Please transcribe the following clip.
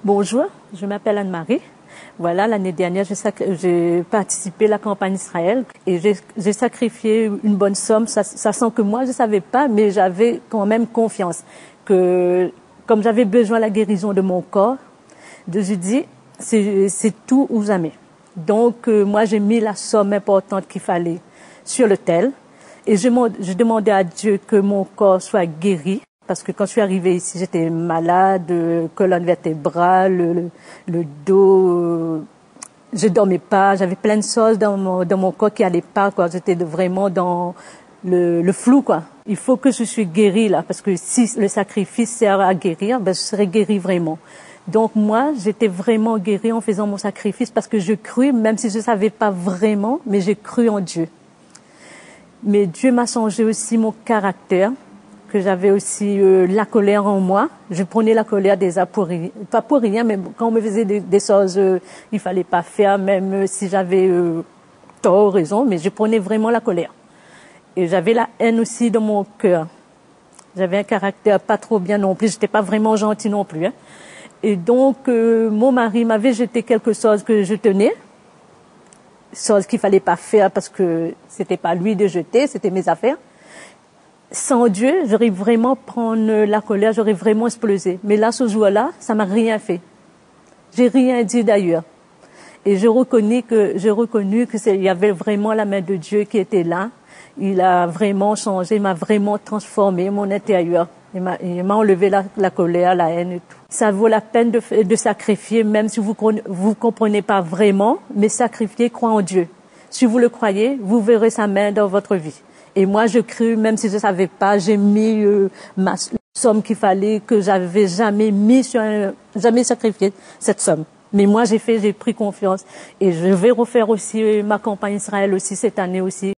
Bonjour, je m'appelle Anne-Marie. Voilà, l'année dernière, j'ai participé à la campagne Israël et j'ai sacrifié une bonne somme, sachant que moi, je ne savais pas, mais j'avais quand même confiance que, comme j'avais besoin de la guérison de mon corps, je dis, c'est tout ou jamais. Donc, moi, j'ai mis la somme importante qu'il fallait sur l'autel et je demandais à Dieu que mon corps soit guéri. Parce que quand je suis arrivée ici, j'étais malade, colonne vertébrale, le dos, je dormais pas, j'avais plein de choses dans mon corps qui allaient pas, quoi. J'étais vraiment dans le flou, quoi. Il faut que je suis guérie, là, parce que si le sacrifice sert à guérir, ben, je serai guérie vraiment. Donc moi, j'étais vraiment guérie en faisant mon sacrifice parce que je crus, même si je savais pas vraiment, mais j'ai cru en Dieu. Mais Dieu m'a changé aussi mon caractère, que j'avais aussi la colère en moi. Je prenais la colère déjà pas pour rien, mais quand on me faisait des choses, il fallait pas faire, même si j'avais tort ou raison, mais je prenais vraiment la colère. Et j'avais la haine aussi dans mon cœur. J'avais un caractère pas trop bien non plus, j'étais pas vraiment gentille non plus. Hein. Et donc, mon mari m'avait jeté quelque chose que je tenais, chose qu'il fallait pas faire parce que c'était pas lui de jeter, c'était mes affaires. Sans Dieu, j'aurais vraiment prendre la colère, j'aurais vraiment explosé. Mais là, ce jour-là, ça m'a rien fait. J'ai rien dit d'ailleurs. Et j'ai reconnu que il y avait vraiment la main de Dieu qui était là. Il a vraiment changé, il m'a vraiment transformé mon intérieur. Il m'a enlevé la colère, la haine et tout. Ça vaut la peine de sacrifier, même si vous comprenez pas vraiment, mais sacrifier, croire en Dieu. Si vous le croyez, vous verrez sa main dans votre vie. Et moi, je crus, même si je savais pas, j'ai mis ma somme qu'il fallait, que j'avais jamais jamais sacrifié cette somme. Mais moi, j'ai pris confiance. Et je vais refaire aussi ma campagne Israël aussi cette année aussi.